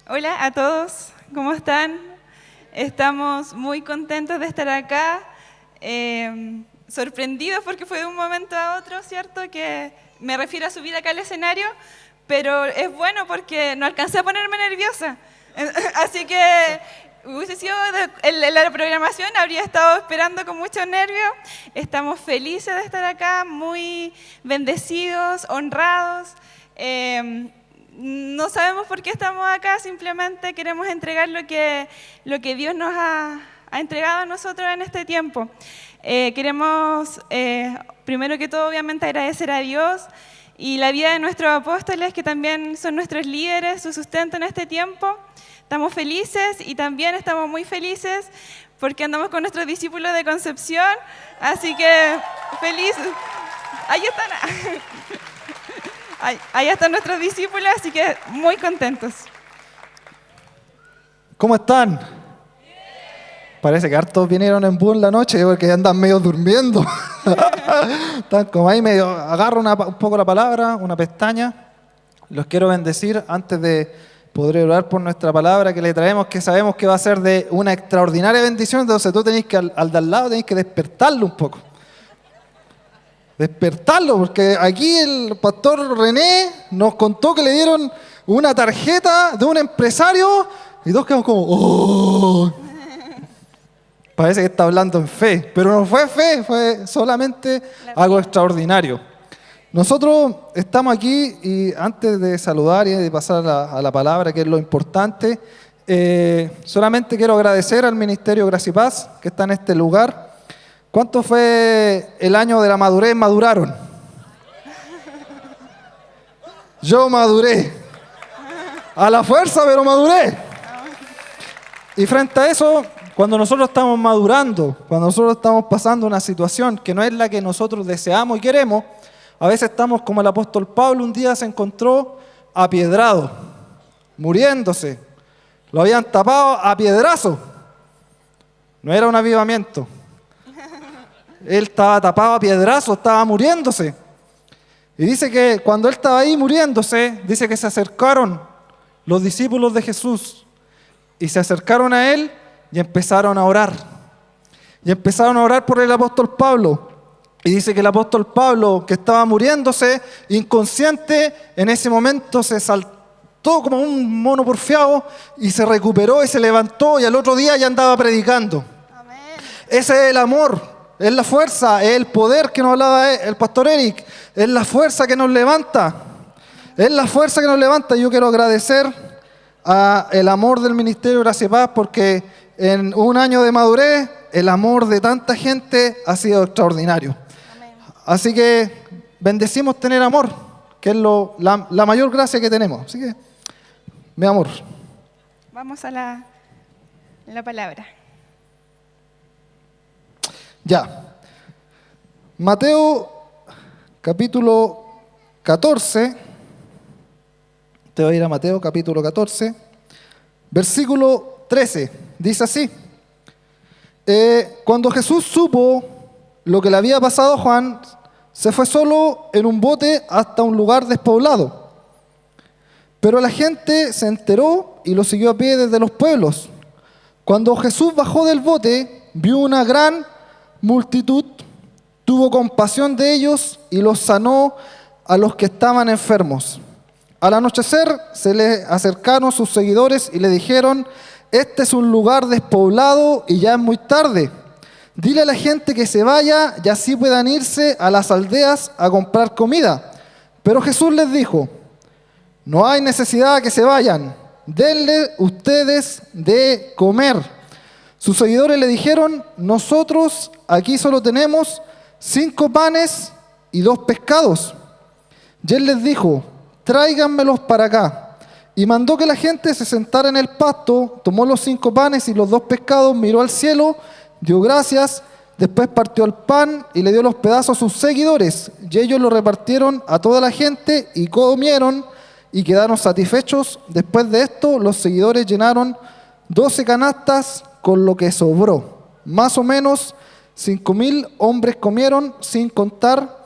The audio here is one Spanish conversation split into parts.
Hola a todos, ¿cómo están? Estamos muy contentos de estar acá, sorprendidos porque fue de un momento a otro, ¿cierto? Que me refiero a subir acá al escenario, pero es bueno porque no alcancé a ponerme nerviosa. Así que hubiese sido la programación, habría estado esperando con mucho nervio. Estamos felices de estar acá, muy bendecidos, honrados. No sabemos por qué estamos acá, simplemente queremos entregar lo que Dios nos ha entregado a nosotros en este tiempo. Queremos, primero que todo, obviamente agradecer a Dios y la vida de nuestros apóstoles, que también son nuestros líderes, su sustento en este tiempo. Estamos felices y también estamos muy felices porque andamos con nuestros discípulos de Concepción, así que felices. Ahí están. Ahí están nuestros discípulos, así que muy contentos. ¿Cómo están? Parece que hartos vinieron en bus la noche porque andan medio durmiendo. Están como ahí medio, agarro un poco la palabra, una pestaña. Los quiero bendecir antes de poder orar por nuestra palabra que le traemos, que sabemos que va a ser de una extraordinaria bendición. Entonces tú tenés que, al de al lado, tenés que despertarlo un poco. Despertarlo, porque aquí el pastor René nos contó que le dieron una tarjeta de un empresario y todos quedamos como, ¡oh! Parece que está hablando en fe, pero no fue fe, fue solamente algo extraordinario. Nosotros estamos aquí y antes de saludar y de pasar a la palabra, que es lo importante, solamente quiero agradecer al Ministerio Gracia y Paz que está en este lugar. ¿Cuánto fue el año de la madurez? ¿Maduraron? Yo maduré. A la fuerza, pero maduré. Y frente a eso, cuando nosotros estamos madurando, cuando nosotros estamos pasando una situación que no es la que nosotros deseamos y queremos, a veces estamos como el apóstol Pablo un día se encontró apiedrado, muriéndose. Lo habían tapado a piedrazo. No era un avivamiento. Él estaba tapado a piedrazos, estaba muriéndose. Y dice que cuando él estaba ahí muriéndose, dice que se acercaron los discípulos de Jesús y se acercaron a él y empezaron a orar. Y empezaron a orar por el apóstol Pablo. Y dice que el apóstol Pablo, que estaba muriéndose, inconsciente, en ese momento se saltó como un mono porfiado y se recuperó y se levantó y al otro día ya andaba predicando. Amén. Ese es el amor. Es la fuerza, es el poder que nos hablaba el pastor Eric, es la fuerza que nos levanta, es la fuerza que nos levanta. Yo quiero agradecer el amor del Ministerio Gracia y Paz porque en un año de madurez el amor de tanta gente ha sido extraordinario. Amén. Así que bendecimos tener amor, que es la mayor gracia que tenemos. Así que, mi amor. Vamos a la palabra. Ya, Mateo capítulo 14, te voy a ir a Mateo capítulo 14, versículo 13, dice así. Cuando Jesús supo lo que le había pasado a Juan, se fue solo en un bote hasta un lugar despoblado. Pero la gente se enteró y lo siguió a pie desde los pueblos. Cuando Jesús bajó del bote, vio una gran multitud, tuvo compasión de ellos y los sanó a los que estaban enfermos. Al anochecer se le acercaron sus seguidores y le dijeron: este es un lugar despoblado y ya es muy tarde. Dile a la gente que se vaya y así puedan irse a las aldeas a comprar comida. Pero Jesús les dijo: no hay necesidad que se vayan, denle ustedes de comer. Sus seguidores le dijeron: nosotros aquí solo tenemos 5 panes y 2 pescados. Y él les dijo: tráiganmelos para acá. Y mandó que la gente se sentara en el pasto, tomó los 5 panes y los 2 pescados, miró al cielo, dio gracias, después partió el pan y le dio los pedazos a sus seguidores. Y ellos lo repartieron a toda la gente y comieron y quedaron satisfechos. Después de esto, los seguidores llenaron 12 canastas con lo que sobró. Más o menos 5,000 hombres comieron, sin contar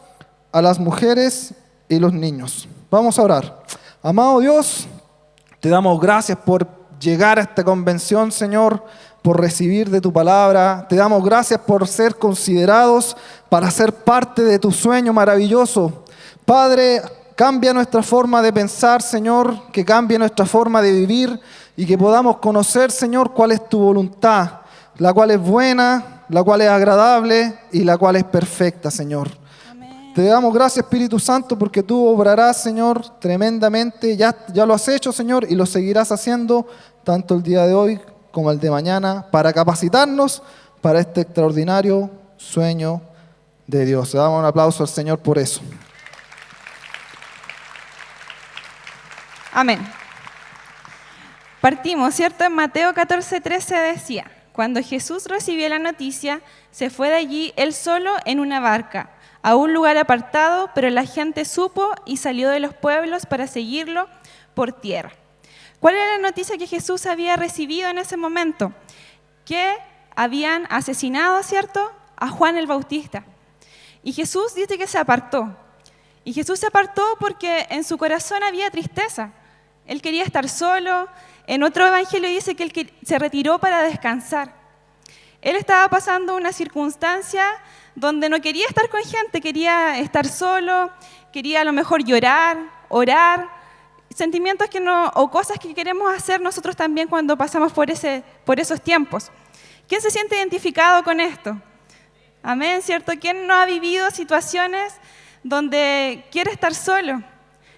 a las mujeres y los niños. Vamos a orar. Amado Dios, Te damos gracias por llegar a esta convención, Señor, por recibir de tu palabra. Te damos gracias por ser considerados para ser parte de tu sueño maravilloso. Padre, cambia nuestra forma de pensar, Señor, que cambie nuestra forma de vivir y que podamos conocer, Señor, cuál es tu voluntad, la cual es buena, la cual es agradable y la cual es perfecta, Señor. Amén. Te damos gracias, Espíritu Santo, porque tú obrarás, Señor, tremendamente. Ya lo has hecho, Señor, y lo seguirás haciendo tanto el día de hoy como el de mañana para capacitarnos para este extraordinario sueño de Dios. Le damos un aplauso al Señor por eso. Amén. Partimos, ¿cierto? En Mateo 14:13 decía: cuando Jesús recibió la noticia, se fue de allí él solo en una barca, a un lugar apartado, pero la gente supo y salió de los pueblos para seguirlo por tierra. ¿Cuál era la noticia que Jesús había recibido en ese momento? Que habían asesinado, ¿cierto?, a Juan el Bautista. Y Jesús dice que se apartó. Y Jesús se apartó porque en su corazón había tristeza. Él quería estar solo. En otro evangelio dice que él se retiró para descansar. Él estaba pasando una circunstancia donde no quería estar con gente, quería estar solo, quería a lo mejor llorar, orar, sentimientos que no, o cosas que queremos hacer nosotros también cuando pasamos por esos tiempos. ¿Quién se siente identificado con esto? Amén, ¿cierto? ¿Quién no ha vivido situaciones donde quiere estar solo?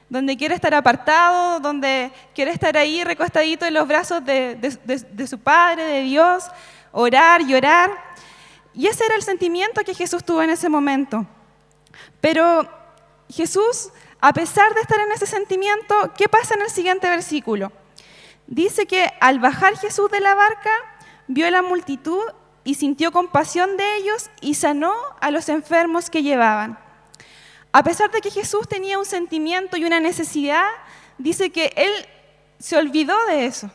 Donde quiere estar apartado, donde quiere estar ahí recostadito en los brazos de su Padre, de Dios, orar, llorar. Y ese era el sentimiento que Jesús tuvo en ese momento. Pero Jesús, a pesar de estar en ese sentimiento, ¿qué pasa en el siguiente versículo? Dice que al bajar Jesús de la barca, vio la multitud y sintió compasión de ellos y sanó a los enfermos que llevaban. A pesar de que Jesús tenía un sentimiento y una necesidad, dice que Él se olvidó de eso.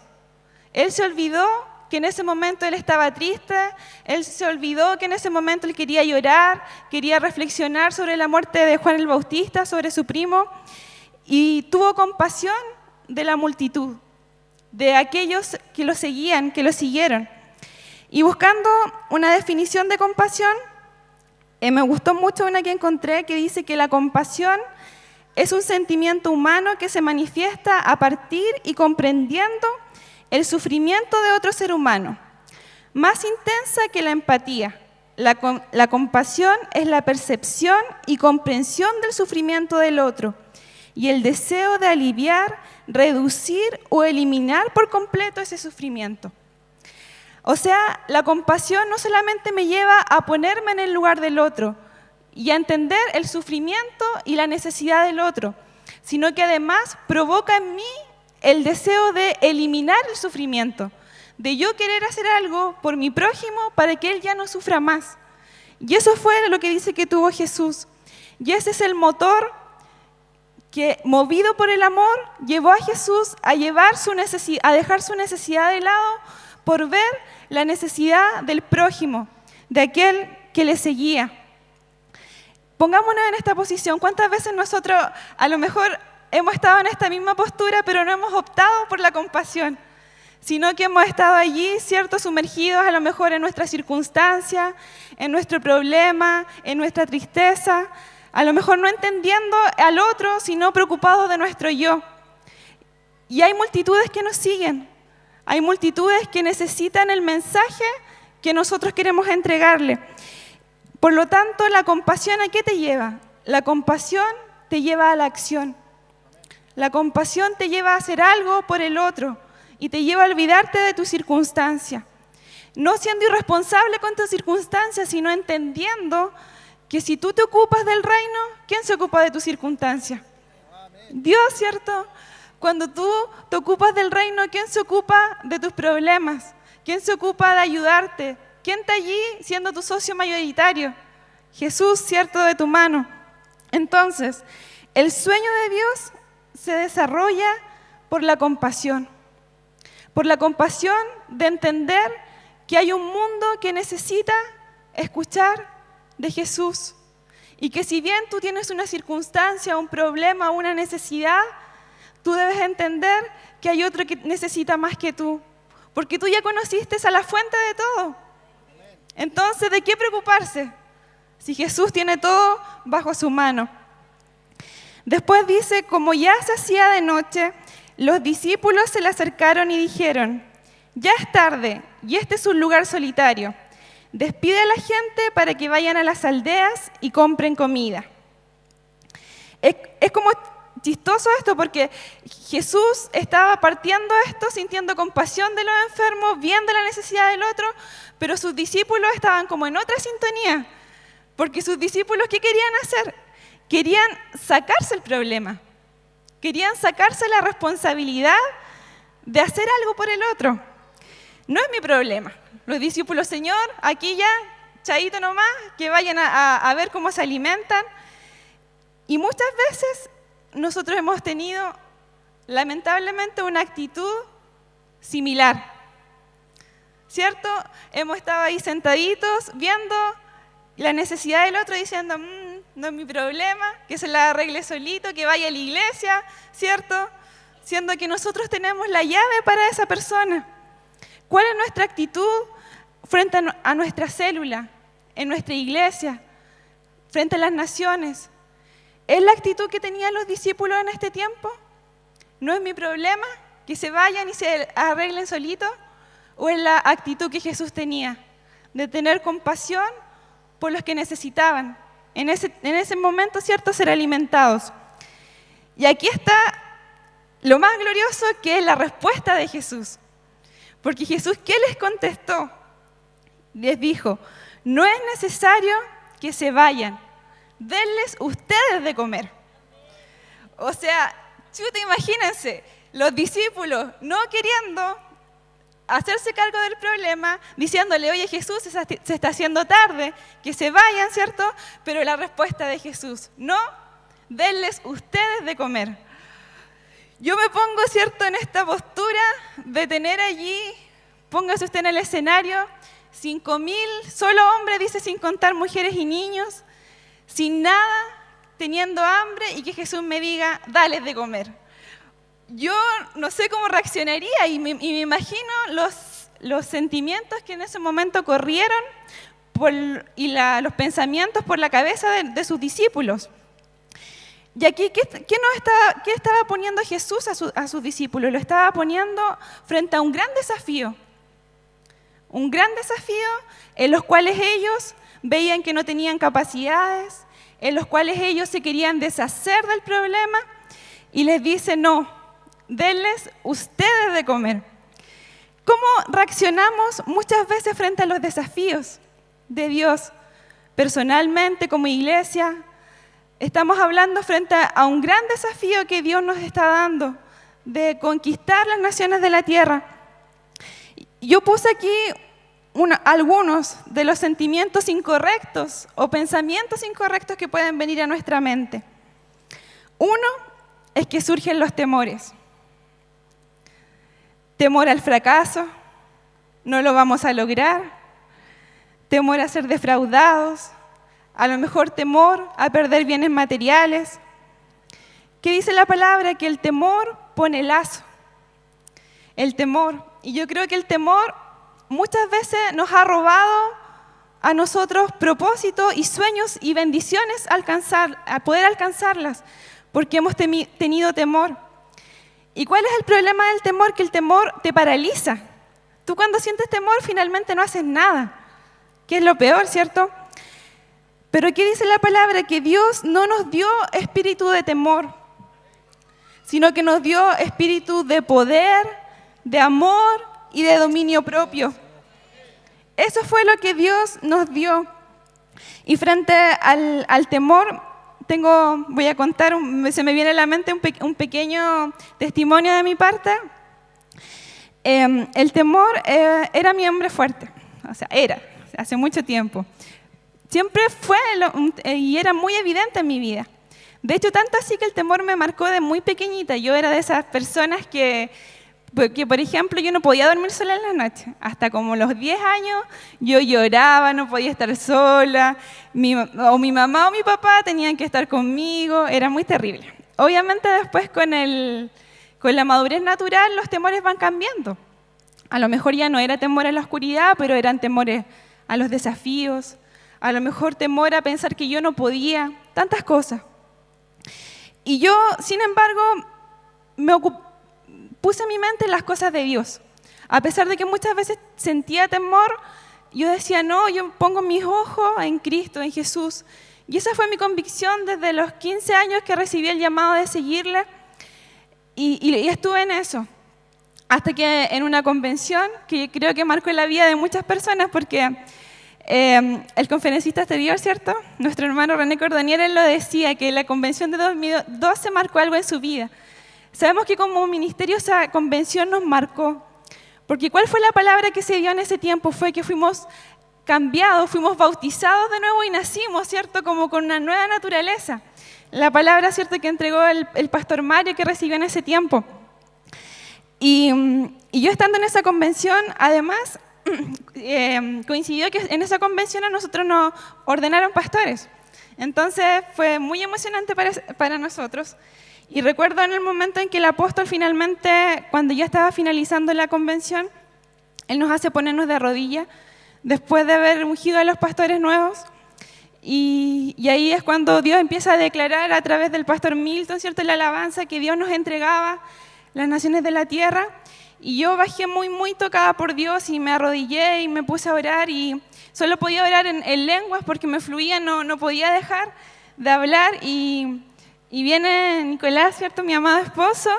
Él se olvidó que en ese momento Él estaba triste, Él se olvidó que en ese momento Él quería llorar, quería reflexionar sobre la muerte de Juan el Bautista, sobre su primo, y tuvo compasión de la multitud, de aquellos que lo seguían, que lo siguieron. Y buscando una definición de compasión, me gustó mucho una que encontré que dice que la compasión es un sentimiento humano que se manifiesta a partir y comprendiendo el sufrimiento de otro ser humano, más intensa que la empatía. La compasión es la percepción y comprensión del sufrimiento del otro y el deseo de aliviar, reducir o eliminar por completo ese sufrimiento. O sea, la compasión no solamente me lleva a ponerme en el lugar del otro y a entender el sufrimiento y la necesidad del otro, sino que además provoca en mí el deseo de eliminar el sufrimiento, de yo querer hacer algo por mi prójimo para que él ya no sufra más. Y eso fue lo que dice que tuvo Jesús. Y ese es el motor que, movido por el amor, llevó a Jesús a dejar su necesidad de lado por ver la necesidad del prójimo, de aquel que le seguía. Pongámonos en esta posición. ¿Cuántas veces nosotros a lo mejor hemos estado en esta misma postura, pero no hemos optado por la compasión, sino que hemos estado allí, ¿cierto?, sumergidos a lo mejor en nuestra circunstancia, en nuestro problema, en nuestra tristeza, a lo mejor no entendiendo al otro, sino preocupados de nuestro yo. Y hay multitudes que nos siguen. Hay multitudes que necesitan el mensaje que nosotros queremos entregarle. Por lo tanto, la compasión, ¿a qué te lleva? La compasión te lleva a la acción. La compasión te lleva a hacer algo por el otro y te lleva a olvidarte de tu circunstancia. No siendo irresponsable con tu circunstancia, sino entendiendo que si tú te ocupas del reino, ¿quién se ocupa de tu circunstancia? Dios, ¿cierto? Cuando tú te ocupas del reino, ¿quién se ocupa de tus problemas? ¿Quién se ocupa de ayudarte? ¿Quién está allí siendo tu socio mayoritario? Jesús, ¿cierto?, de tu mano. Entonces, el sueño de Dios se desarrolla por la compasión de entender que hay un mundo que necesita escuchar de Jesús y que si bien tú tienes una circunstancia, un problema, una necesidad, tú debes entender que hay otro que necesita más que tú, porque tú ya conociste a la fuente de todo. Entonces, ¿de qué preocuparse? Si Jesús tiene todo bajo su mano. Después dice, como ya se hacía de noche, los discípulos se le acercaron y dijeron, ya es tarde y este es un lugar solitario. Despide a la gente para que vayan a las aldeas y compren comida. Es como chistoso esto porque Jesús estaba partiendo esto, sintiendo compasión de los enfermos, viendo la necesidad del otro, pero sus discípulos estaban como en otra sintonía, porque sus discípulos, ¿qué querían hacer? Querían sacarse el problema, querían sacarse la responsabilidad de hacer algo por el otro. No es mi problema. Los discípulos, Señor, aquí ya, chaito nomás, que vayan a ver cómo se alimentan. Y muchas veces nosotros hemos tenido, lamentablemente, una actitud similar, ¿cierto? Hemos estado ahí sentaditos viendo la necesidad del otro diciendo, no es mi problema, que se la arregle solito, que vaya a la iglesia, ¿cierto? Siendo que nosotros tenemos la llave para esa persona. ¿Cuál es nuestra actitud frente a nuestra célula, en nuestra iglesia, frente a las naciones? ¿Es la actitud que tenían los discípulos en este tiempo? ¿No es mi problema que se vayan y se arreglen solitos? ¿O es la actitud que Jesús tenía de tener compasión por los que necesitaban en ese momento, cierto, ser alimentados? Y aquí está lo más glorioso, que es la respuesta de Jesús. Porque Jesús, ¿qué les contestó? Les dijo, no es necesario que se vayan, denles ustedes de comer. O sea, chuta, imagínense, los discípulos no queriendo hacerse cargo del problema, diciéndole, oye Jesús, se está haciendo tarde, que se vayan, ¿cierto? Pero la respuesta de Jesús, no, denles ustedes de comer. Yo me pongo, ¿cierto?, en esta postura de tener allí, póngase usted en el escenario, 5.000, solo hombres, dice, sin contar mujeres y niños, sin nada, teniendo hambre, y que Jesús me diga, dales de comer. Yo no sé cómo reaccionaría y me imagino los sentimientos que en ese momento corrieron los pensamientos por la cabeza de sus discípulos. Y aquí, ¿qué estaba poniendo Jesús a sus discípulos? Lo estaba poniendo frente a un gran desafío en los cuales ellos veían que no tenían capacidades, en los cuales ellos se querían deshacer del problema, y les dice, no, denles ustedes de comer. ¿Cómo reaccionamos muchas veces frente a los desafíos de Dios? Personalmente, como iglesia, estamos hablando frente a un gran desafío que Dios nos está dando, de conquistar las naciones de la tierra. Yo puse aquí algunos de los sentimientos incorrectos o pensamientos incorrectos que pueden venir a nuestra mente. Uno es que surgen los temores. Temor al fracaso, no lo vamos a lograr. Temor a ser defraudados, a lo mejor temor a perder bienes materiales. ¿Qué dice la palabra? Que el temor pone lazo. El temor. Y yo creo que el temor muchas veces nos ha robado a nosotros propósitos y sueños y bendiciones a poder alcanzarlas, porque hemos tenido temor. ¿Y cuál es el problema del temor? Que el temor te paraliza. Tú cuando sientes temor finalmente no haces nada, que es lo peor, ¿cierto? Pero ¿qué dice la palabra? Que Dios no nos dio espíritu de temor, sino que nos dio espíritu de poder, de amor y de dominio propio. Eso fue lo que Dios nos dio. Y frente al temor, voy a contar, se me viene a la mente un pequeño testimonio de mi parte. El temor era mi hombre fuerte, hace mucho tiempo. Siempre fue y era muy evidente en mi vida. De hecho, tanto así que el temor me marcó de muy pequeñita. Yo era de esas personas que, por ejemplo, yo no podía dormir sola en la noche. Hasta como los 10 años yo lloraba, no podía estar sola. Mi mamá o mi papá tenían que estar conmigo. Era muy terrible. Obviamente después con el Con la madurez natural los temores van cambiando. A lo mejor ya no era temor a la oscuridad, pero eran temores a los desafíos, a lo mejor temor a pensar que yo no podía, tantas cosas. Y yo, sin embargo, puse en mi mente las cosas de Dios. A pesar de que muchas veces sentía temor, yo decía, no, yo pongo mis ojos en Cristo, en Jesús. Y esa fue mi convicción desde los 15 años que recibí el llamado de seguirle. Y estuve en eso. Hasta que en una convención, que creo que marcó la vida de muchas personas, porque el conferencista anterior, ¿cierto? Nuestro hermano René Cordonier, él lo decía, que la convención de 2012 marcó algo en su vida. Sabemos que como ministerio esa convención nos marcó, porque ¿cuál fue la palabra que se dio en ese tiempo? Fue que fuimos cambiados, fuimos bautizados de nuevo y nacimos, ¿cierto? Como con una nueva naturaleza. La palabra, ¿cierto?, que entregó el pastor Mario, que recibió en ese tiempo. Y yo estando en esa convención, además, coincidió que en esa convención a nosotros nos ordenaron pastores. Entonces fue muy emocionante para nosotros. Y recuerdo en el momento en que el apóstol finalmente, cuando ya estaba finalizando la convención, él nos hace ponernos de rodillas, después de haber ungido a los pastores nuevos. Y ahí es cuando Dios empieza a declarar a través del pastor Milton, ¿cierto?, la alabanza que Dios nos entregaba las naciones de la tierra. Y yo bajé muy, muy tocada por Dios y me arrodillé y me puse a orar y solo podía orar en lenguas porque me fluía, no podía dejar de hablar. Y viene Nicolás, ¿cierto?, mi amado esposo,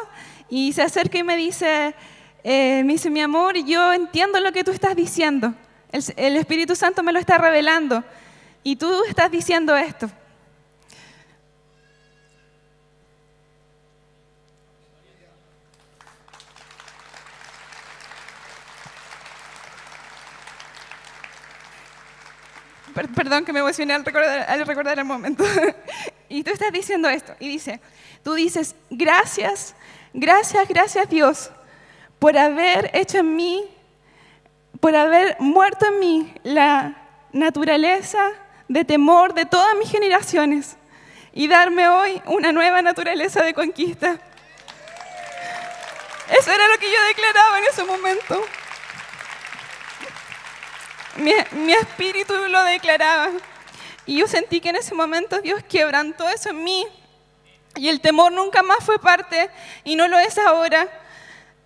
y se acerca y me dice, mi amor, yo entiendo lo que tú estás diciendo. El Espíritu Santo me lo está revelando y tú estás diciendo esto. Perdón que me emocioné al recordar el momento. Y tú estás diciendo esto, y tú dices, gracias Dios, por haber hecho en mí, por haber muerto en mí la naturaleza de temor de todas mis generaciones y darme hoy una nueva naturaleza de conquista. Eso era lo que yo declaraba en ese momento. Mi espíritu lo declaraba. Y yo sentí que en ese momento Dios quebrantó eso en mí. Y el temor nunca más fue parte, y no lo es ahora.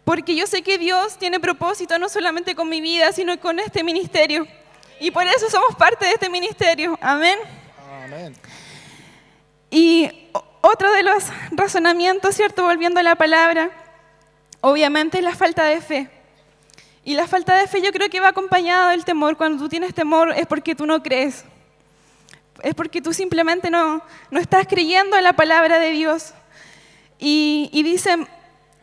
Porque yo sé que Dios tiene propósito no solamente con mi vida, sino con este ministerio. Y por eso somos parte de este ministerio. Amén. Amén. Y otro de los razonamientos, ¿cierto?, volviendo a la palabra, obviamente es la falta de fe. Y la falta de fe yo creo que va acompañada del temor. Cuando tú tienes temor es porque tú no crees. Es porque tú simplemente no estás creyendo en la palabra de Dios. Y dicen,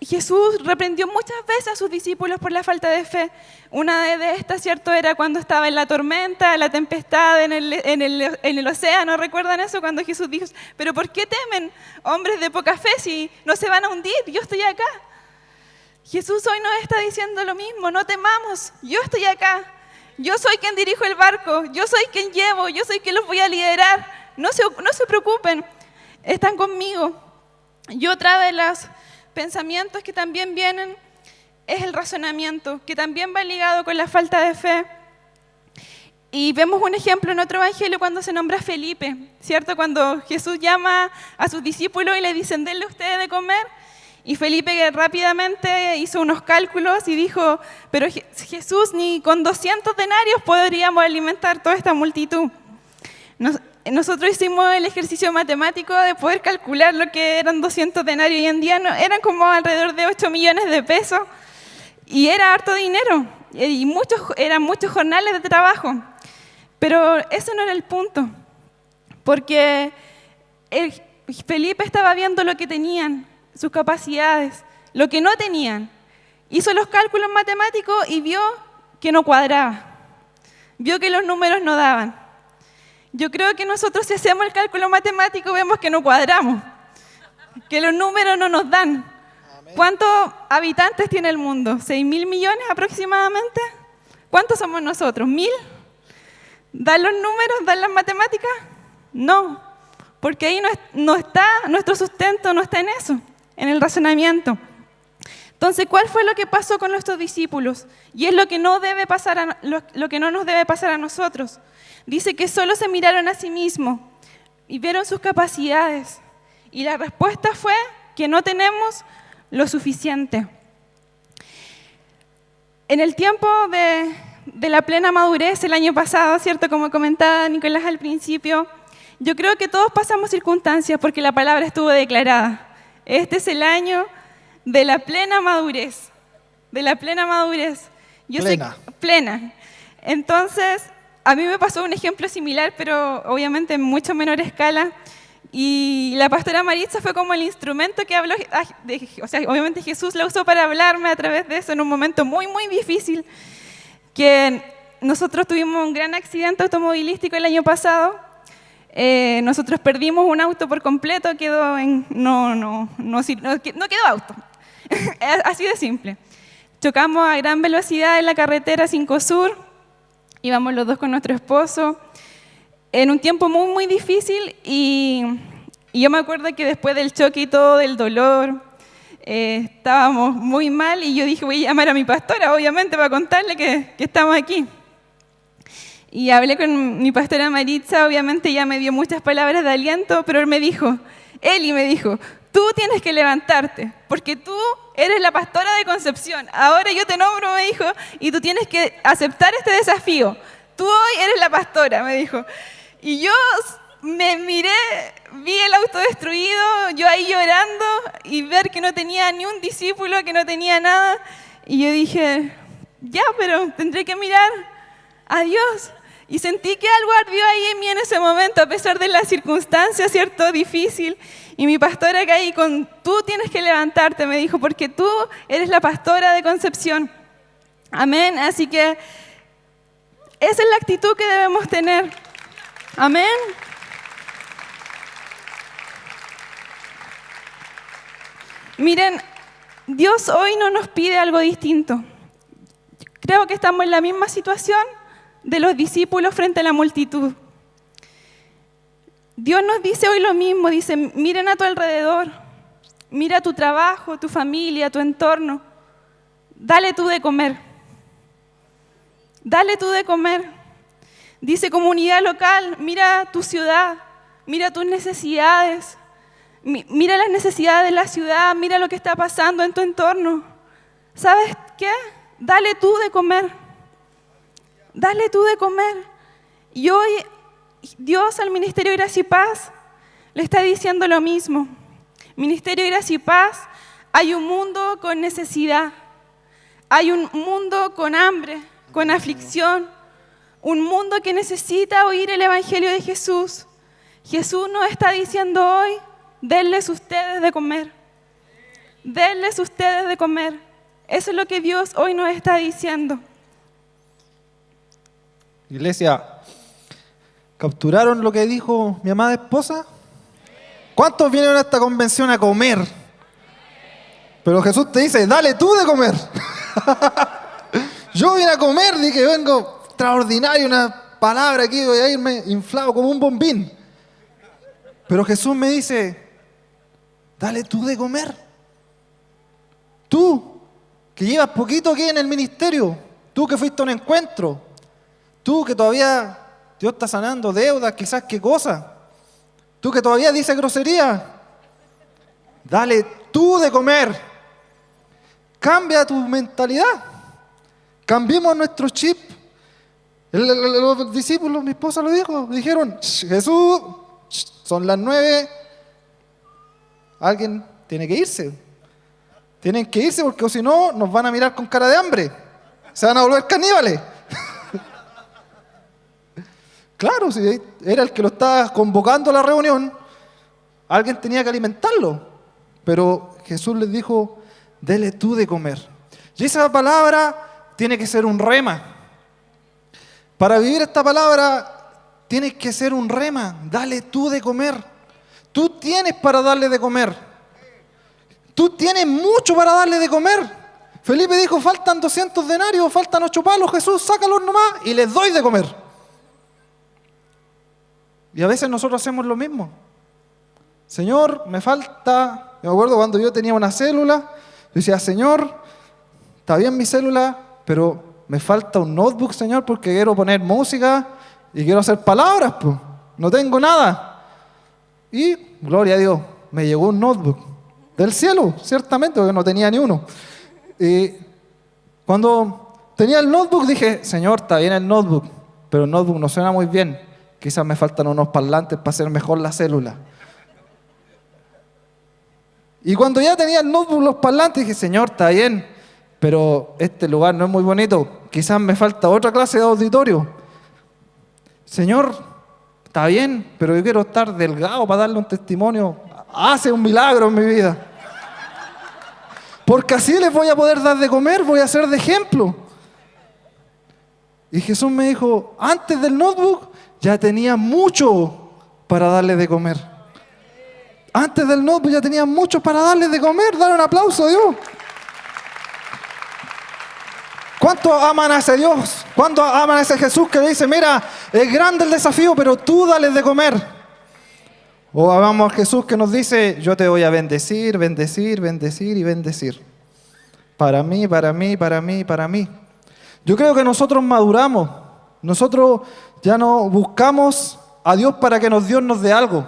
Jesús reprendió muchas veces a sus discípulos por la falta de fe. Una de estas, ¿cierto?, era cuando estaba en la tormenta, la tempestad, en el océano. ¿Recuerdan eso? Cuando Jesús dijo, ¿pero por qué temen, hombres de poca fe, si no se van a hundir? Yo estoy acá. Jesús hoy nos está diciendo lo mismo, no temamos, yo estoy acá. Yo soy quien dirijo el barco, yo soy quien llevo, yo soy quien los voy a liderar. No se preocupen, están conmigo. Y otra de los pensamientos que también vienen es el razonamiento, que también va ligado con la falta de fe. Y vemos un ejemplo en otro evangelio cuando se nombra Felipe, ¿cierto? Cuando Jesús llama a sus discípulos y le dicen, denle ustedes de comer. Y Felipe rápidamente hizo unos cálculos y dijo, pero Jesús, ni con 200 denarios podríamos alimentar toda esta multitud. Nosotros hicimos el ejercicio matemático de poder calcular lo que eran 200 denarios. Hoy en día eran como alrededor de 8 millones de pesos. Y era harto dinero. Y eran muchos jornales de trabajo. Pero ese no era el punto. Porque Felipe estaba viendo lo que tenían, sus capacidades, lo que no tenían. Hizo los cálculos matemáticos y vio que no cuadraba. Vio que los números no daban. Yo creo que nosotros, si hacemos el cálculo matemático, vemos que no cuadramos, que los números no nos dan. Amén. ¿Cuántos habitantes tiene el mundo? ¿6.000 millones aproximadamente? ¿Cuántos somos nosotros? ¿1.000? ¿Dan los números? ¿Dan las matemáticas? No, porque ahí no está, nuestro sustento no está en eso, en el razonamiento. Entonces, ¿cuál fue lo que pasó con nuestros discípulos? Y es lo que no debe pasar lo que no nos debe pasar a nosotros. Dice que solo se miraron a sí mismos y vieron sus capacidades. Y la respuesta fue que no tenemos lo suficiente. En el tiempo de la plena madurez, el año pasado, ¿cierto? Como comentaba Nicolás al principio, yo creo que todos pasamos circunstancias porque la palabra estuvo declarada. Este es el año de la plena madurez, de la plena madurez. Plena. Entonces, a mí me pasó un ejemplo similar, pero obviamente en mucho menor escala. Y la pastora Maritza fue como el instrumento que habló, o sea, obviamente Jesús la usó para hablarme a través de eso en un momento muy, muy difícil, que nosotros tuvimos un gran accidente automovilístico el año pasado. Nosotros perdimos un auto por completo, no quedó auto. Así de simple. Chocamos a gran velocidad en la carretera 5 Sur, íbamos los dos con nuestro esposo, en un tiempo muy, muy difícil, y yo me acuerdo que después del choque y todo, del dolor, estábamos muy mal, y yo dije, voy a llamar a mi pastora, obviamente, para contarle que estamos aquí. Y hablé con mi pastora Maritza, obviamente ella me dio muchas palabras de aliento, pero Eli me dijo, tú tienes que levantarte, porque tú eres la pastora de Concepción. Ahora yo te nombro, me dijo, y tú tienes que aceptar este desafío. Tú hoy eres la pastora, me dijo. Y yo me miré, vi el auto destruido, yo ahí llorando, y ver que no tenía ni un discípulo, que no tenía nada. Y yo dije, ya, pero tendré que mirar a Dios. Y sentí que algo ardió ahí en mí en ese momento, a pesar de las circunstancias, ¿cierto? Difícil. Y mi pastora que ahí tú tienes que levantarte, me dijo, porque tú eres la pastora de Concepción. Amén. Así que esa es la actitud que debemos tener. Amén. Miren, Dios hoy no nos pide algo distinto. Creo que estamos en la misma situación de los discípulos frente a la multitud. Dios nos dice hoy lo mismo, dice, miren a tu alrededor, mira tu trabajo, tu familia, tu entorno, dale tú de comer. Dale tú de comer. Dice comunidad local, mira tu ciudad, mira tus necesidades, mira las necesidades de la ciudad, mira lo que está pasando en tu entorno. ¿Sabes qué? Dale tú de comer. Dale tú de comer. Y hoy Dios al Ministerio Gracia y Paz le está diciendo lo mismo. Ministerio Gracia y Paz, hay un mundo con necesidad, hay un mundo con hambre, con aflicción, un mundo que necesita oír el Evangelio de Jesús. Jesús nos está diciendo hoy, denles ustedes de comer. Denles ustedes de comer. Eso es lo que Dios hoy nos está diciendo. Iglesia, ¿capturaron lo que dijo mi amada esposa? ¿Cuántos vinieron a esta convención a comer? Pero Jesús te dice, dale tú de comer. Yo vine a comer, dije, vengo extraordinario, una palabra aquí, voy a irme inflado como un bombín. Pero Jesús me dice, dale tú de comer. Tú, que llevas poquito aquí en el ministerio, tú que fuiste a un encuentro, tú que todavía Dios está sanando deudas, quizás qué cosa, tú que todavía dices grosería, dale tú de comer. Cambia tu mentalidad. Cambiemos nuestro chip. Los discípulos, mi esposa lo dijo, dijeron, Jesús, son las 9, alguien tiene que irse. Tienen que irse porque si no nos van a mirar con cara de hambre. Se van a volver caníbales. Claro, si era el que lo estaba convocando a la reunión, alguien tenía que alimentarlo. Pero Jesús les dijo, dele tú de comer. Y esa palabra tiene que ser un rema. Para vivir esta palabra tienes que ser un rema. Dale tú de comer. Tú tienes para darle de comer. Tú tienes mucho para darle de comer. Felipe dijo, faltan 200 denarios, faltan 8 palos. Jesús, sácalos nomás y les doy de comer. Y a veces nosotros hacemos lo mismo. Señor, me falta... Me acuerdo cuando yo tenía una célula decía, Señor, está bien mi célula, pero me falta un notebook, Señor, porque quiero poner música y quiero hacer palabras, pues. No tengo nada. Y, gloria a Dios, me llegó un notebook del cielo, ciertamente, porque no tenía ni uno. Y cuando tenía el notebook dije, Señor, está bien el notebook, pero el notebook no suena muy bien. Quizás me faltan unos parlantes para hacer mejor la célula. Y cuando ya tenía el notebook, los parlantes, dije, Señor, está bien, pero este lugar no es muy bonito. Quizás me falta otra clase de auditorio. Señor, está bien, pero yo quiero estar delgado para darle un testimonio. Hace un milagro en mi vida. Porque así les voy a poder dar de comer, voy a ser de ejemplo. Y Jesús me dijo, antes del notebook ya tenía mucho para darle de comer. Antes del notebook ya tenía mucho para darle de comer. Dar un aplauso a Dios. ¿Cuántos aman a ese Dios? ¿Cuántos aman a ese Jesús que le dice, mira, es grande el desafío, pero tú dale de comer? O amamos a Jesús que nos dice, yo te voy a bendecir, bendecir, bendecir y bendecir. Para mí, para mí, para mí, para mí. Yo creo que nosotros maduramos. Nosotros ya no buscamos a Dios para que Dios nos dé algo.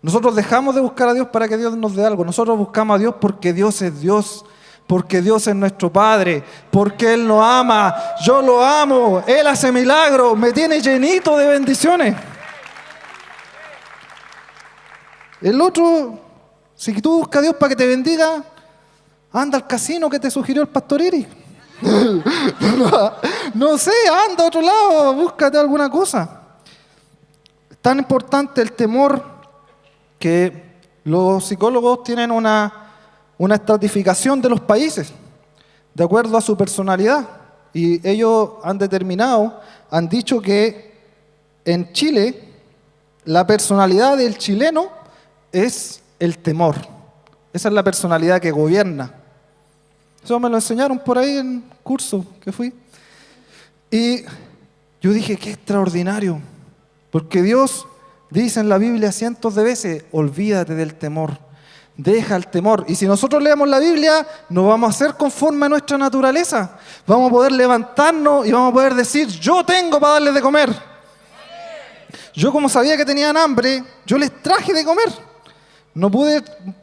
Nosotros dejamos de buscar a Dios para que Dios nos dé algo. Nosotros buscamos a Dios porque Dios es Dios. Porque Dios es nuestro Padre, porque Él nos ama, yo lo amo, Él hace milagros, me tiene llenito de bendiciones. El otro, si tú buscas a Dios para que te bendiga, anda al casino que te sugirió el pastor Iri. No sé, anda a otro lado, búscate alguna cosa. Es tan importante el temor que los psicólogos tienen una estratificación de los países de acuerdo a su personalidad, y ellos han determinado, han dicho que en Chile la personalidad del chileno es el temor. Esa es la personalidad que gobierna. Eso me lo enseñaron por ahí en un curso que fui, y yo dije, qué extraordinario, porque Dios dice en la Biblia cientos de veces, olvídate del temor. Deja el temor. Y si nosotros leemos la Biblia, nos vamos a hacer conforme a nuestra naturaleza. Vamos a poder levantarnos y vamos a poder decir, yo tengo para darles de comer. Yo, como sabía que tenían hambre, yo les traje de comer. No pude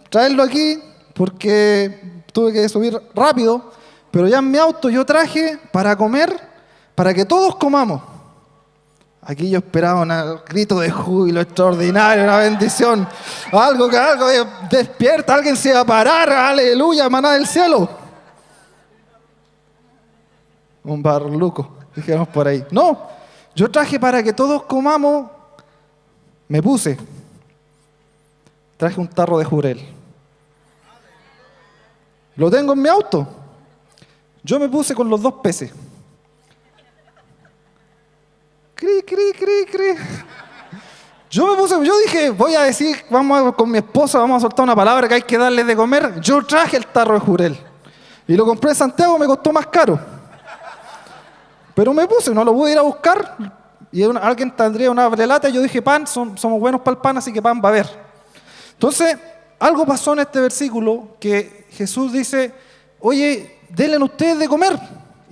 traerlo aquí porque tuve que subir rápido, pero ya en mi auto yo traje para comer, para que todos comamos. Aquí yo esperaba un grito de júbilo extraordinario, una bendición, algo despierta, alguien se va a parar, aleluya, maná del cielo. Un barluco, dijéramos por ahí. No, yo traje para que todos comamos, me puse, traje un tarro de jurel. Lo tengo en mi auto. Yo me puse con los 2 peces. Cri, cri, cri, cri. Yo dije, voy a decir, con mi esposa, vamos a soltar una palabra que hay que darle de comer. Yo traje el tarro de jurel. Y lo compré en Santiago, me costó más caro. Pero me puse, no lo pude ir a buscar. Y alguien tendría una abrelata y yo dije, pan, somos buenos para el pan, así que pan va a haber. Entonces, algo pasó en este versículo que Jesús dice, oye, denle ustedes de comer.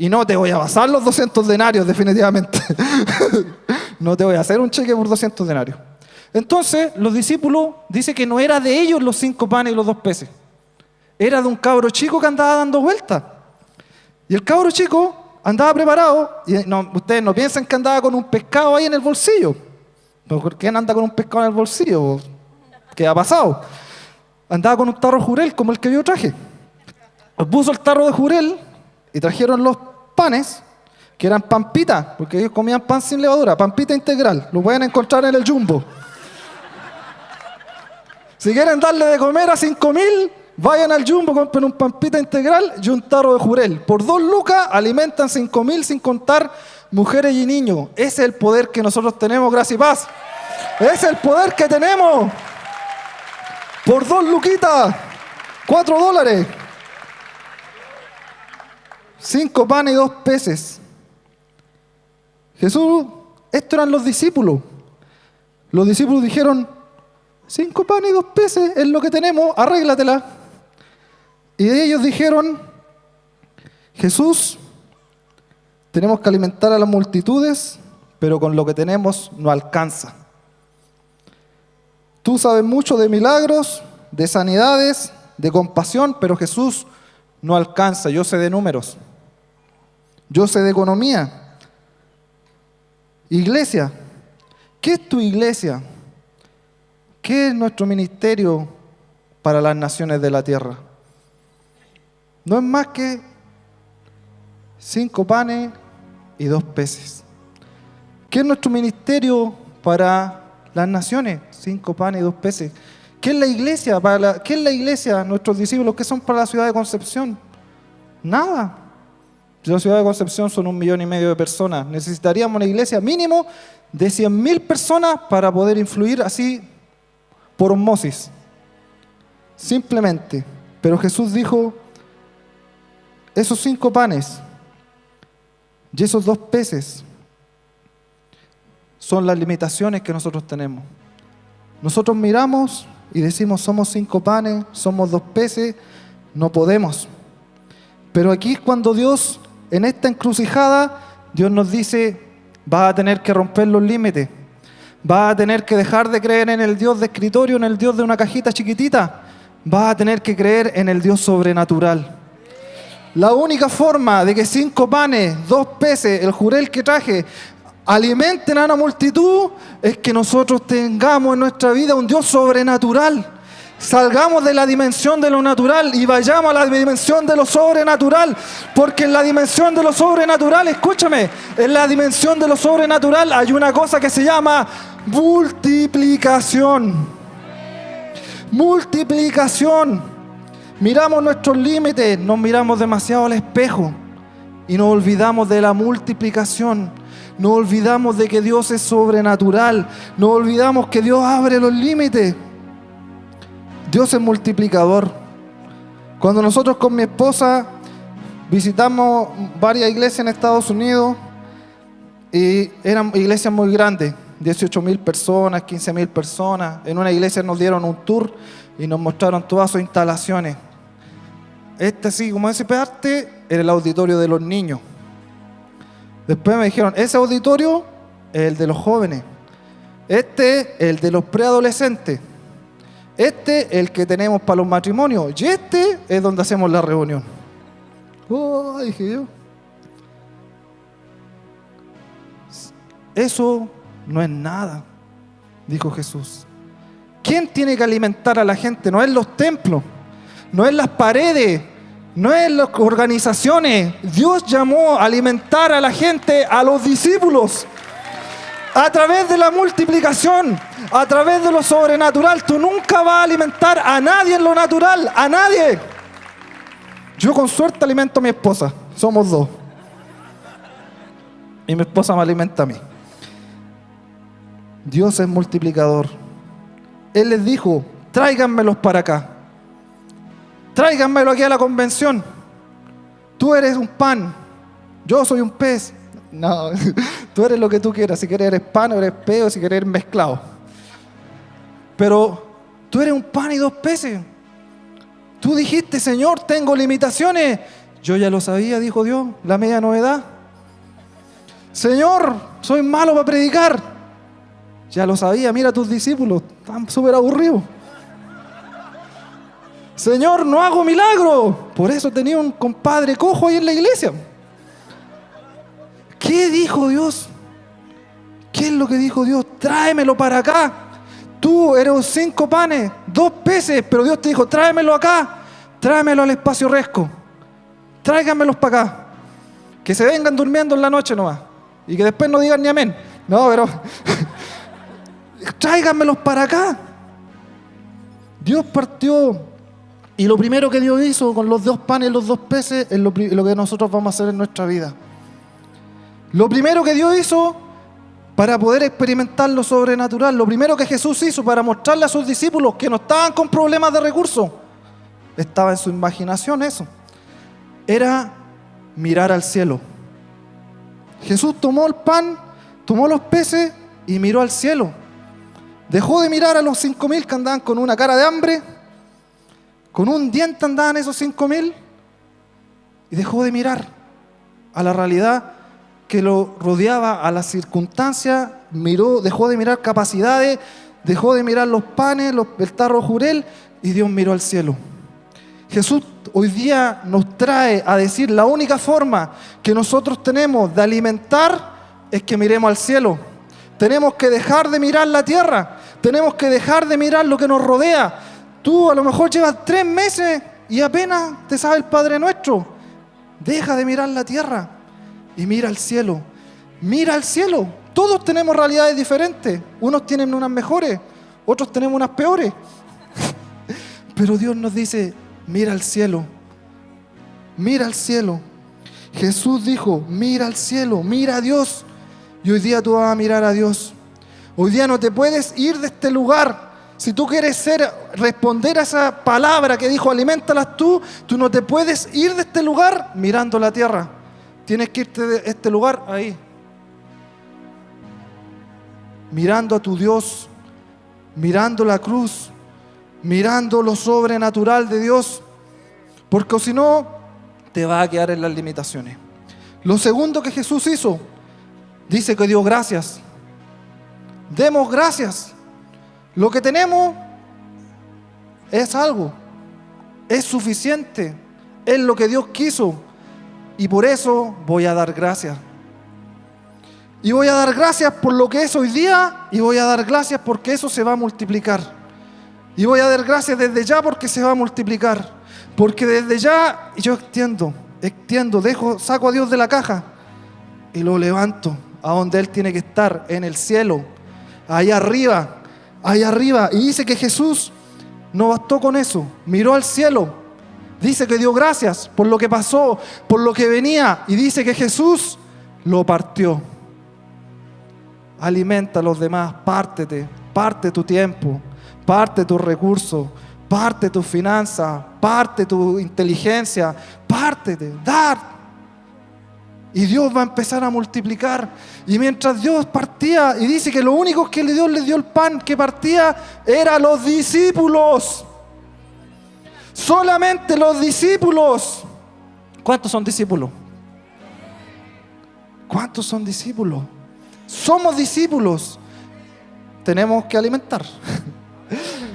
Y no te voy a basar los 200 denarios, definitivamente. No te voy a hacer un cheque por 200 denarios. Entonces, los discípulos, dice que no era de ellos los 5 panes y los 2 peces. Era de un cabro chico que andaba dando vueltas. Y el cabro chico andaba preparado. Y ustedes no piensen que andaba con un pescado ahí en el bolsillo. ¿Por qué anda con un pescado en el bolsillo? ¿Qué ha pasado? Andaba con un tarro de jurel como el que yo traje. Puso el tarro de jurel y trajeron los panes, que eran pampitas, porque ellos comían pan sin levadura, pampita integral, lo pueden encontrar en el Jumbo. Si quieren darle de comer a 5.000, vayan al Jumbo, compren un pampita integral y un tarro de jurel. Por 2 lucas alimentan 5.000 sin contar mujeres y niños. Ese es el poder que nosotros tenemos, gracia y paz. Ese es el poder que tenemos. Por 2 luquitas, $4. 5 panes y 2 peces. Jesús, estos eran los discípulos. Los discípulos dijeron, 5 panes y 2 peces es lo que tenemos, arréglatela. Y ellos dijeron: Jesús, tenemos que alimentar a las multitudes, pero con lo que tenemos no alcanza. Tú sabes mucho de milagros, de sanidades, de compasión, pero Jesús no alcanza. Yo sé de números, yo sé de economía. Iglesia, ¿qué es tu iglesia? ¿Qué es nuestro ministerio para las naciones de la tierra? No es más que 5 panes y 2 peces. ¿Qué es nuestro ministerio para las naciones? 5 panes y 2 peces. ¿Qué es la iglesia? ¿Qué es la iglesia? Nuestros discípulos, ¿qué son para la ciudad de Concepción? Nada. La ciudad de Concepción son 1,5 millones de personas. Necesitaríamos una iglesia mínimo de 100,000 personas para poder influir así por osmosis. Simplemente. Pero Jesús dijo: esos 5 panes y esos 2 peces son las limitaciones que nosotros tenemos. Nosotros miramos y decimos: somos 5 panes, somos 2 peces, no podemos. Pero aquí es cuando Dios, en esta encrucijada, Dios nos dice: vas a tener que romper los límites, vas a tener que dejar de creer en el Dios de escritorio, en el Dios de una cajita chiquitita, vas a tener que creer en el Dios sobrenatural. La única forma de que 5 panes, 2 peces, el jurel que traje, alimenten a una multitud es que nosotros tengamos en nuestra vida un Dios sobrenatural. Salgamos de la dimensión de lo natural y vayamos a la dimensión de lo sobrenatural, porque en la dimensión de lo sobrenatural, escúchame, en la dimensión de lo sobrenatural hay una cosa que se llama multiplicación. Multiplicación. Miramos nuestros límites, nos miramos demasiado al espejo y nos olvidamos de la multiplicación. Nos olvidamos de que Dios es sobrenatural. Nos olvidamos que Dios abre los límites. Dios es multiplicador. Cuando nosotros con mi esposa visitamos varias iglesias en Estados Unidos, y eran iglesias muy grandes, 18,000 personas, 15,000 personas. En una iglesia nos dieron un tour y nos mostraron todas sus instalaciones. Sí, como ese parte, era el auditorio de los niños. Después me dijeron: ese auditorio es el de los jóvenes, el de los preadolescentes, el que tenemos para los matrimonios, y es donde hacemos la reunión. Oh, dije yo. Eso no es nada, dijo Jesús. ¿Quién tiene que alimentar a la gente? No es los templos, no es las paredes, no es las organizaciones. Dios llamó a alimentar a la gente, a los discípulos, a través de la multiplicación, a través de lo sobrenatural. Tú nunca vas a alimentar a nadie en lo natural, a nadie. Yo con suerte alimento a mi esposa, somos 2. Y mi esposa me alimenta a mí. Dios es multiplicador. Él les dijo: tráiganmelos para acá. Tráiganmelo aquí a la convención. Tú eres un pan, yo soy un pez. No, tú eres lo que tú quieras. Si quieres eres pan o eres pez, o si quieres eres mezclado. Pero tú eres un pan y 2 peces. Tú dijiste: Señor, tengo limitaciones. Yo ya lo sabía, dijo Dios, la media novedad. Señor, soy malo para predicar. Ya lo sabía, mira a tus discípulos, están súper aburridos. Señor, no hago milagros. Por eso tenía un compadre cojo ahí en la iglesia. ¿Qué dijo Dios? ¿Qué es lo que dijo Dios? Tráemelo para acá. Tú eres 5 panes, 2 peces, pero Dios te dijo: tráemelo acá, tráemelo al espacio Resco. Tráiganmelos para acá. Que se vengan durmiendo en la noche nomás. Y que después no digan ni amén. No, pero tráiganmelos para acá. Dios partió. Y lo primero que Dios hizo con los 2 panes y los 2 peces es lo que nosotros vamos a hacer en nuestra vida. Lo primero que Dios hizo para poder experimentar lo sobrenatural, lo primero que Jesús hizo para mostrarle a sus discípulos que no estaban con problemas de recursos, estaba en su imaginación eso, era mirar al cielo. Jesús tomó el pan, tomó los peces y miró al cielo. Dejó de mirar a los 5,000 que andaban con una cara de hambre, Con un diente andaban esos 5.000 y dejó de mirar a la realidad que lo rodeaba, a las circunstancias, dejó de mirar capacidades, dejó de mirar los panes, el tarro jurel, y Dios miró al cielo. Jesús hoy día nos trae a decir la única forma que nosotros tenemos de alimentar es que miremos al cielo. Tenemos que dejar de mirar la tierra, tenemos que dejar de mirar lo que nos rodea. Tú a lo mejor llevas 3 meses y apenas te sabe el Padre Nuestro. Deja de mirar la tierra y mira al cielo. Mira al cielo. Todos tenemos realidades diferentes. Unos tienen unas mejores, otros tenemos unas peores. Pero Dios nos dice, mira al cielo. Mira al cielo. Jesús dijo, mira al cielo, mira a Dios. Y hoy día tú vas a mirar a Dios. Hoy día no te puedes ir de este lugar. Si tú quieres responder a esa palabra que dijo, aliméntalas tú no te puedes ir de este lugar mirando la tierra. Tienes que irte de este lugar ahí. Mirando a tu Dios, mirando la cruz, mirando lo sobrenatural de Dios. Porque si no, te vas a quedar en las limitaciones. Lo segundo que Jesús hizo, dice que dio gracias. Demos gracias. Lo que tenemos es algo, es suficiente, es lo que Dios quiso, y por eso voy a dar gracias. Y voy a dar gracias por lo que es hoy día, y voy a dar gracias porque eso se va a multiplicar. Y voy a dar gracias desde ya porque se va a multiplicar. Porque desde ya yo extiendo, saco a Dios de la caja y lo levanto a donde Él tiene que estar, en el cielo, allá arriba. Y dice que Jesús no bastó con eso, miró al cielo, dice que dio gracias por lo que pasó, por lo que venía, y dice que Jesús lo partió. Alimenta a los demás, parte tu tiempo, parte tus recursos, parte tus finanzas, parte tu inteligencia, pártete, dar. Y Dios va a empezar a multiplicar. Y mientras Dios partía, y dice que lo único que Dios les dio el pan que partía era los discípulos. Solamente los discípulos. ¿Cuántos son discípulos? ¿Cuántos son discípulos? Somos discípulos. Tenemos que alimentar.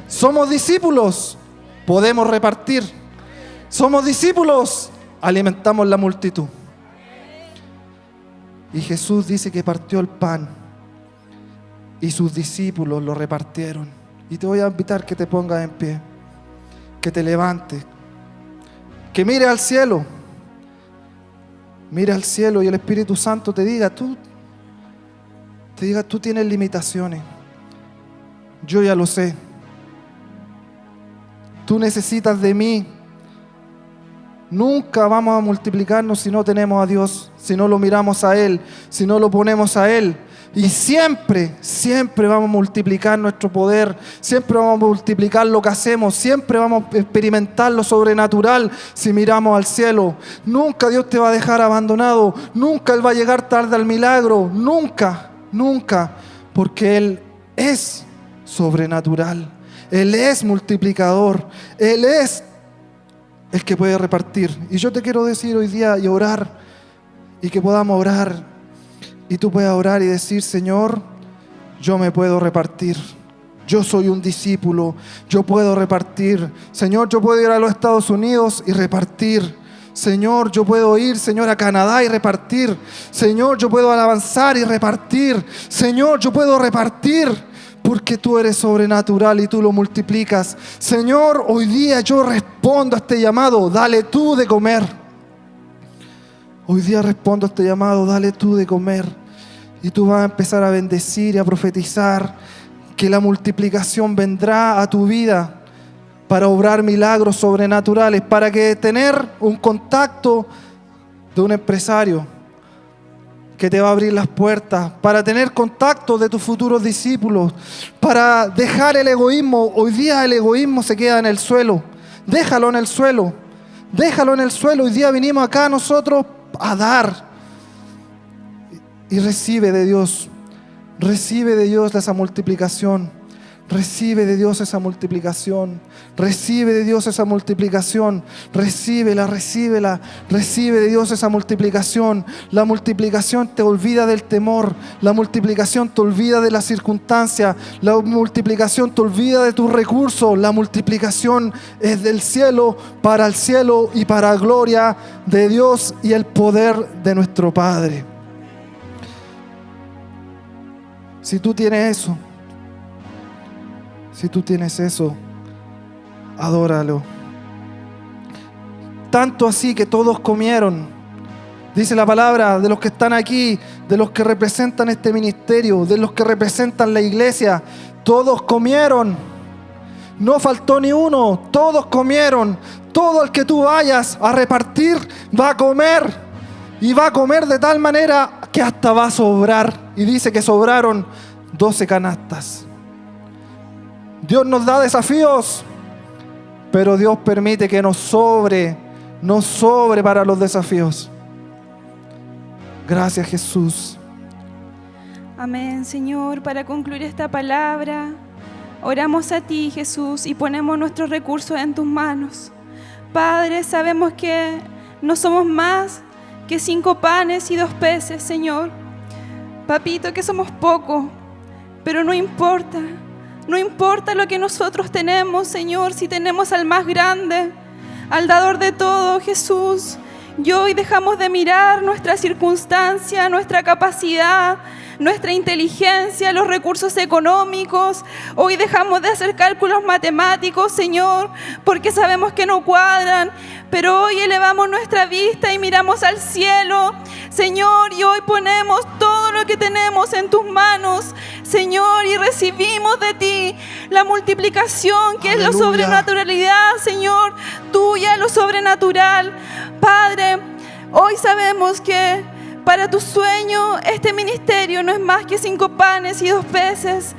Somos discípulos. Podemos repartir. Somos discípulos. Alimentamos la multitud. Y Jesús dice que partió el pan y sus discípulos lo repartieron. Y te voy a invitar que te pongas en pie, que te levantes, que mire al cielo. Mira al cielo y el Espíritu Santo te diga, tú tienes limitaciones. Yo ya lo sé. Tú necesitas de mí. Nunca vamos a multiplicarnos si no tenemos a Dios, si no lo miramos a Él, si no lo ponemos a Él. Y siempre vamos a multiplicar nuestro poder, siempre vamos a multiplicar lo que hacemos, siempre vamos a experimentar lo sobrenatural si miramos al cielo. Nunca Dios te va a dejar abandonado, nunca Él va a llegar tarde al milagro, nunca, porque Él es sobrenatural, Él es multiplicador, Él es el que puede repartir. Y yo te quiero decir hoy día y orar, y que podamos orar, y tú puedas orar y decir, Señor, yo me puedo repartir. Yo soy un discípulo, yo puedo repartir. Señor, yo puedo ir a los Estados Unidos y repartir. Señor, yo puedo ir, Señor, a Canadá y repartir. Señor, yo puedo avanzar y repartir. Señor, yo puedo repartir. Porque tú eres sobrenatural y tú lo multiplicas. Señor, hoy día yo respondo a este llamado, dale tú de comer. Hoy día respondo a este llamado, dale tú de comer. Y tú vas a empezar a bendecir y a profetizar que la multiplicación vendrá a tu vida para obrar milagros sobrenaturales, para que tener un contacto de un empresario que te va a abrir las puertas, para tener contacto de tus futuros discípulos, para dejar el egoísmo. Hoy día el egoísmo se queda en el suelo. Déjalo en el suelo. Hoy día vinimos acá nosotros a dar. Y recibe de Dios esa multiplicación. Recibe de Dios esa multiplicación. Recibe de Dios esa multiplicación. Recíbela, recíbela. Recibe de Dios esa multiplicación. La multiplicación te olvida del temor. La multiplicación te olvida de la circunstancia. La multiplicación te olvida de tus recursos. La multiplicación es del cielo para el cielo y para gloria de Dios y el poder de nuestro Padre. Si tú tienes eso, si tú tienes eso, adóralo. Tanto así que todos comieron. Dice la palabra de los que están aquí, de los que representan este ministerio, de los que representan la iglesia. Todos comieron. No faltó ni uno. Todos comieron. Todo el que tú vayas a repartir va a comer. Y va a comer de tal manera que hasta va a sobrar. Y dice que sobraron 12 canastas. Dios nos da desafíos, pero Dios permite que nos sobre para los desafíos. Gracias, Jesús. Amén, Señor. Para concluir esta palabra, oramos a ti, Jesús, y ponemos nuestros recursos en tus manos. Padre, sabemos que no somos más que 5 panes y 2 peces, Señor. Papito, que somos pocos, pero no importa. No importa lo que nosotros tenemos, Señor, si tenemos al más grande, al dador de todo, Jesús. Y hoy dejamos de mirar nuestra circunstancia, nuestra capacidad, nuestra inteligencia, los recursos económicos. Hoy dejamos de hacer cálculos matemáticos, Señor, porque sabemos que no cuadran. Pero hoy elevamos nuestra vista y miramos al cielo, Señor, y hoy ponemos todo lo que tenemos en tus manos, Señor, y recibimos de ti la multiplicación, que Aleluya. es la sobrenaturalidad, Señor, tuya, lo sobrenatural. Padre, hoy sabemos que para tu sueño este ministerio no es más que 5 panes y 2 peces,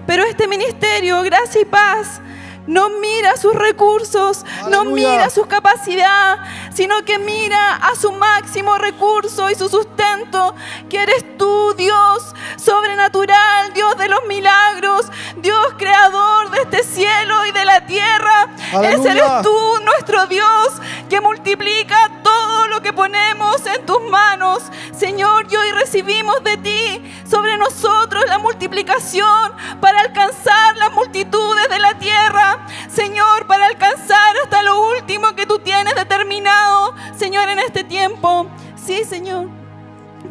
pero este ministerio, Gracia y Paz, no mira sus recursos, Aleluya. no mira su capacidad, sino que mira a su máximo recurso y su sustento, que eres tú, Dios sobrenatural, Dios de los milagros, Dios creador de este cielo y de la tierra. Aleluya. Ese eres tú, nuestro Dios, que multiplica todo lo que ponemos en tus manos. Señor, y hoy recibimos de ti sobre nosotros la multiplicación para alcanzar las multitudes de la tierra. Señor, para alcanzar hasta lo último que tú tienes determinado, Señor, en este tiempo. Sí, Señor.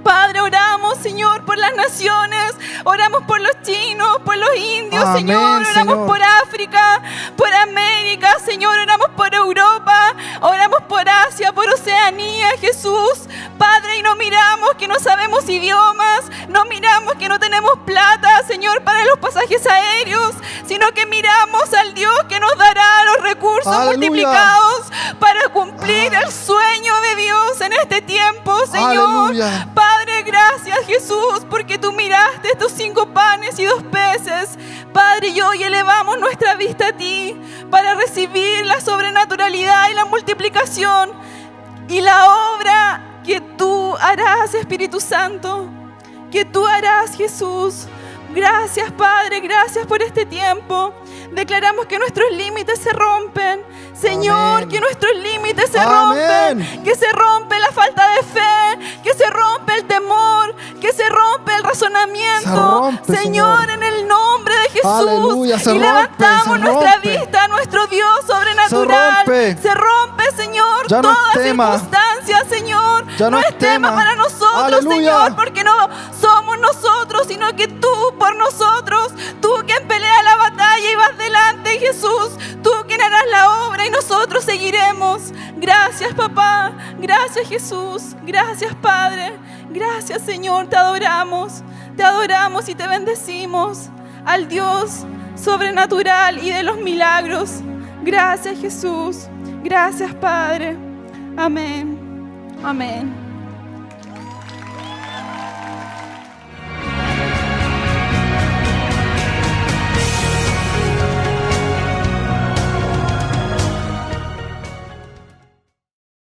Padre, oramos, Señor, por las naciones, oramos por los chinos, por los indios, Amén, Señor, oramos Señor. por África, por América, Señor, oramos por Europa, oramos por Asia, por Oceanía, Jesús. Padre, y no miramos que no sabemos idiomas, no miramos que no tenemos plata, Señor, para los pasajes aéreos, sino que miramos al Dios que nos dará los recursos Aleluya. multiplicados para cumplir el sueño de Dios en este tiempo, Señor. Aleluya. Padre, gracias, Jesús, porque tú miraste estos 5 panes y 2 peces. Padre, y hoy elevamos nuestra vista a ti para recibir la sobrenaturalidad y la multiplicación y la obra que tú harás, Espíritu Santo, que tú harás, Jesús. Gracias, Padre, gracias por este tiempo. Declaramos que nuestros límites se rompen, Señor, Amén. que nuestros límites se Amén. rompen, que se rompe la falta de fe, que se rompe el temor, que se rompe el razonamiento, Se rompe, Señor, en el nombre de Jesús. Aleluya, se y rompe, levantamos se nuestra rompe. vista a nuestro Dios sobrenatural. Se rompe. Señor, Ya no es toda tema. circunstancia, Señor, Ya no es es tema tema. para nosotros, Aleluya. Señor, porque no somos nosotros, sino que tú por nosotros, tú quien pelea la batalla y vas delante, Jesús, tú quien harás la obra y nosotros seguiremos. Gracias, papá, gracias, Jesús, gracias, Padre, gracias, Señor, te adoramos y te bendecimos, al Dios sobrenatural y de los milagros. Gracias, Jesús, gracias, Padre. Amén, amén.